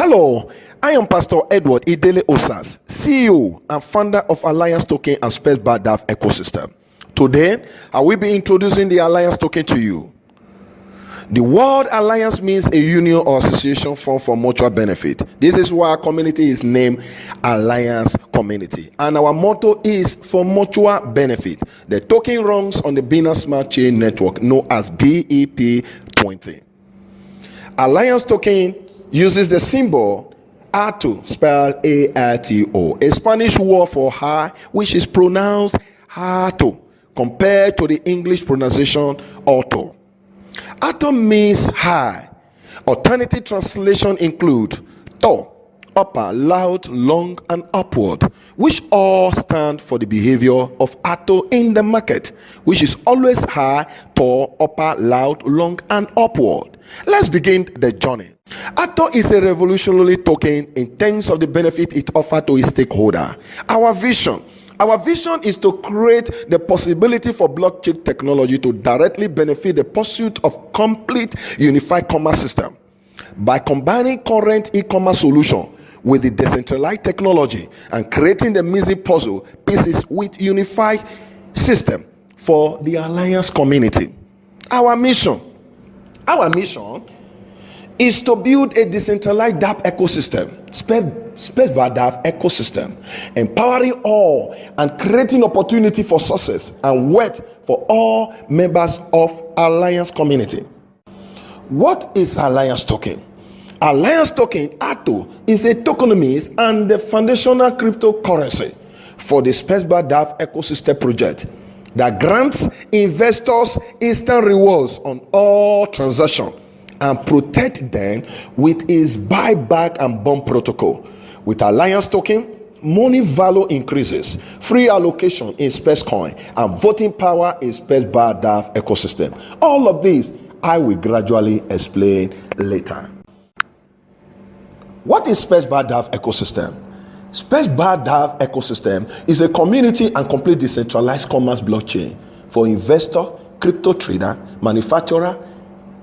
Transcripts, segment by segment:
Hello, I am Pastor Edward Idele Osas, CEO and founder of Alliance Token and Space Bar DAF ecosystem. Today, I will be introducing the Alliance Token to you. The word alliance means a union or association formed for mutual benefit. This is why our community is named Alliance Community. And our motto is for mutual benefit. The token runs on the Binance Smart Chain Network known as BEP20. Alliance Token uses the symbol ATO, spelled A-I-T-O, a Spanish word for high, which is pronounced HATO, compared to the English pronunciation auto. Ato means high. Alternative translation include tall, upper, loud, long, and upward, which all stand for the behavior of Ato in the market, which is always high, tall, upper, loud, long, and upward. Let's begin the journey. Ato is a revolutionary token in terms of the benefit it offers to its stakeholder. Our vision is to create the possibility for blockchain technology to directly benefit the pursuit of complete unified commerce system. By combining current e-commerce solution with the decentralized technology and creating the missing puzzle pieces with unified system for the Alliance community. Our mission is to build a decentralized DApp ecosystem, Space Bar DApp ecosystem, empowering all and creating opportunity for success and wealth for all members of Alliance community. What is Alliance Token? Alliance Token, ATO, is a tokenomics and the foundational cryptocurrency for the Space Bar DApp ecosystem project that grants investors instant rewards on all transactions and protect them with its buyback and bond protocol. With Alliance Token, money value increases, free allocation in SpaceCoin, and voting power in Space Bar DAF ecosystem. All of these I will gradually explain later. What is Space Bar DAF ecosystem? Space Bar DAF ecosystem is a community and complete decentralized commerce blockchain for investor, crypto trader, manufacturer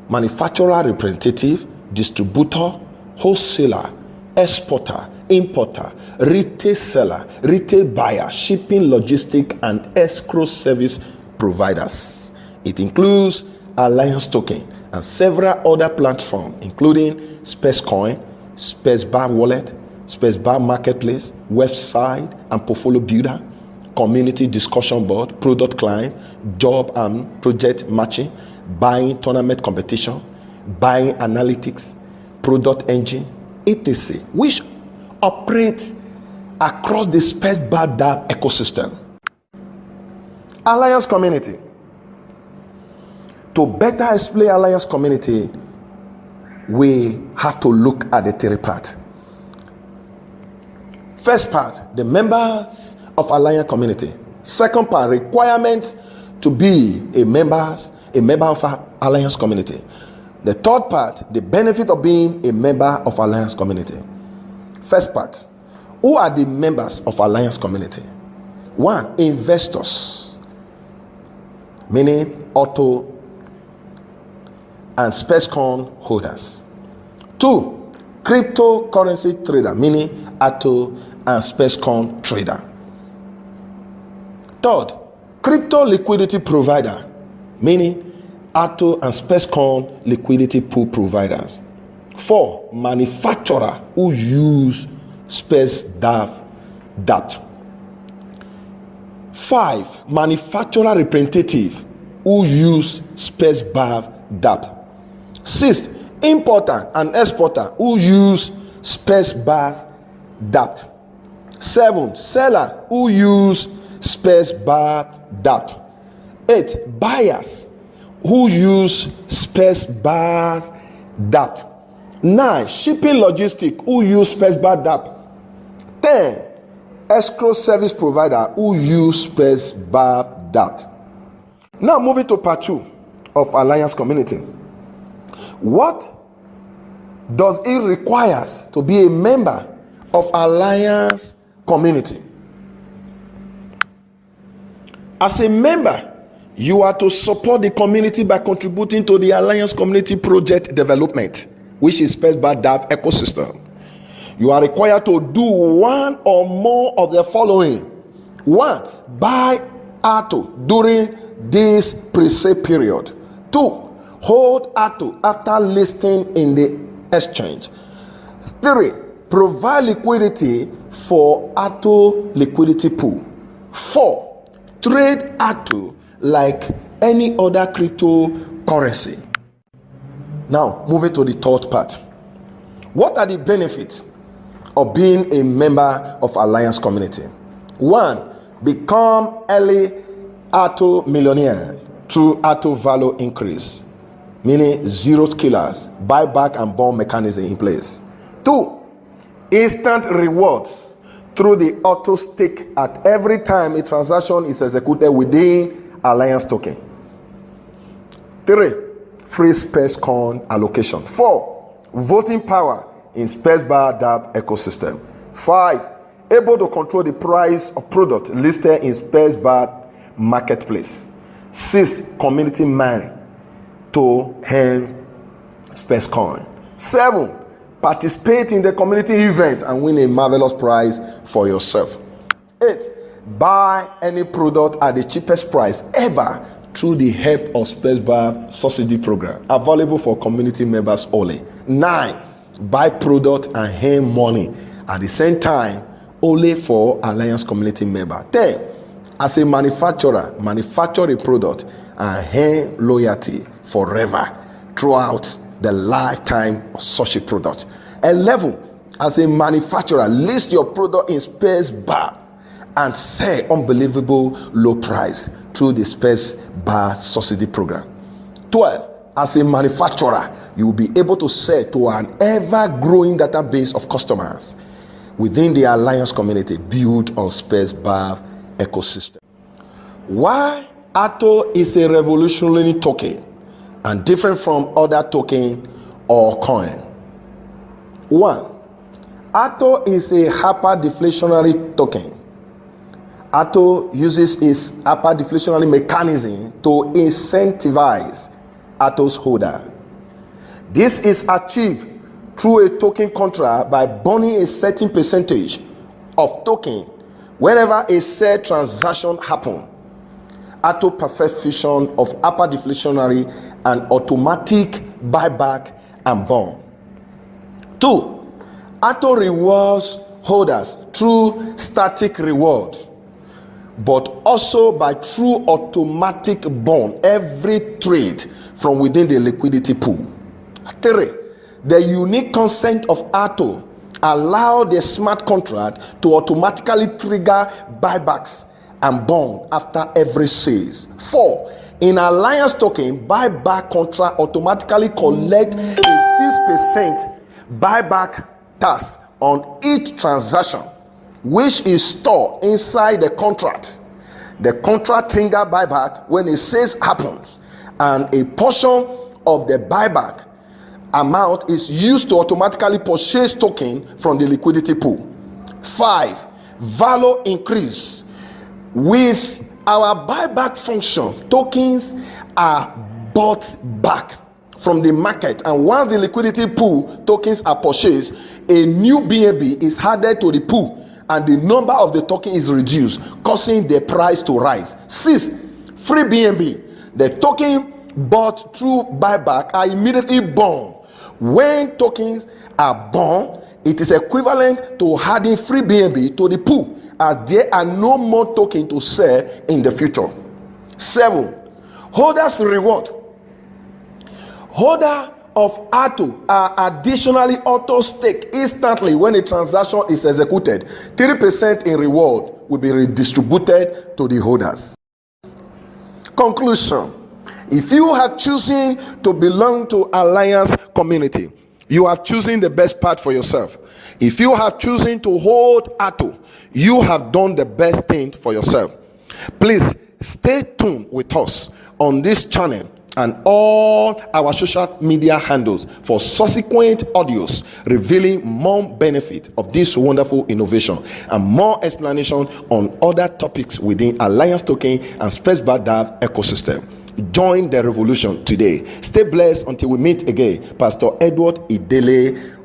representative, distributor, wholesaler, exporter, importer, retail seller, retail buyer, shipping, logistic, and escrow service providers. It includes Alliance Token and several other platforms, including SpaceCoin, Space Bar Wallet, Space Bar Marketplace, website and portfolio builder, community discussion board, product client, job and project matching, buying tournament competition, buying analytics, product engine, etc., which operates across the Space Bar DApp ecosystem. Alliance community. To better explain Alliance community, we have to look at the three parts. First part, the members of Alliance community. Second part, requirements to be a member of our Alliance community. The third part, the benefit of being a member of Alliance community. First part, who are the members of Alliance community? 1, investors, meaning auto and SpaceCoin holders. 2, cryptocurrency trader, meaning ATO and SpaceCoin trader. 3, crypto liquidity provider, meaning ATO and SpaceCoin liquidity pool providers. 4, manufacturer who use Space DApp. 5, manufacturer representative who use Space Bar DApp. 6, importer and exporter who use Space Bar DApp. 7, seller who use Space Bar DApp. 8, buyers who use Space Bar DApp. 9, shipping logistic who use Space Bar DApp. 10, escrow service provider who use Space Bar DApp. Now moving to part 2 of Alliance community. What does it require to be a member of Alliance community? As a member, you are to support the community by contributing to the Alliance community project development, which is Space Bar DAF ecosystem. You are required to do one or more of the following. 1. Buy ATO during this pre-sale period. 2. Hold ATO after listing in the exchange. 3. Provide liquidity for ATO liquidity pool. 4. Trade ATO like any other cryptocurrency. Now, moving to the third part. What are the benefits of being a member of Alliance Community? 1. Become early ATO millionaire through ATO value increase, meaning zero killers, buyback and bond mechanism in place. 2. Instant rewards through the auto stake at every time a transaction is executed within Alliance token. 3. Free Space Coin allocation. 4. Voting power in SpaceBar DApp ecosystem. 5. Able to control the price of product listed in SpaceBar marketplace. 6. Community mining to earn Space Coin. 7. Participate in the community event and win a marvelous prize for yourself. 8. Buy any product at the cheapest price ever through the help of SpaceBar subsidy program, available for community members only. 9. Buy product and earn money at the same time only for Alliance community member. 10. As a manufacturer, manufacture a product and earn loyalty forever throughout the lifetime of such a product. 11. As a manufacturer, list your product in SpaceBar and sell unbelievable low price through the SpaceBar subsidy program. 12. As a manufacturer, you will be able to sell to an ever-growing database of customers within the Alliance community built on SpaceBar ecosystem. Why ATO is a revolutionary token and different from other token or coin? 1. ATO is a hyper-deflationary token. ATO uses its hyper-deflationary mechanism to incentivize ATO's holder. This is achieved through a token contract by burning a certain percentage of token whenever a said transaction happens. ATO perfection of hyper-deflationary and automatic buyback and bond. 2. ATO rewards holders through static reward, but also by true automatic bond every trade from within the liquidity pool. 3. The unique consent of ATO allow the smart contract to automatically trigger buybacks and bond after every sales. 4. In Alliance token, buyback contract automatically collect a 6% buyback tax on each transaction, which is stored inside the contract. The contract trigger buyback when a sales happens, and a portion of the buyback amount is used to automatically purchase token from the liquidity pool. 5. Value increase. With our buyback function, tokens are bought back from the market, and once the liquidity pool tokens are purchased, a new BNB is added to the pool and the number of the token is reduced, causing the price to rise. 6. Free BNB. The token bought through buyback are immediately burned. When tokens are burned, it is equivalent to adding free BNB to the pool, as there are no more tokens to sell in the future. 7. Holders reward. Holder of ATO are additionally auto stake instantly when a transaction is executed. 3% in reward will be redistributed to the holders. Conclusion. If you have chosen to belong to Alliance community, you have chosen the best path for yourself. If you have chosen to hold ATO, you have done the best thing for yourself. Please stay tuned with us on this channel and all our social media handles for subsequent audios revealing more benefit of this wonderful innovation and more explanation on other topics within Alliance token and SpaceBar DApp ecosystem. Join the revolution today. Stay blessed until we meet again. Pastor Edward Idele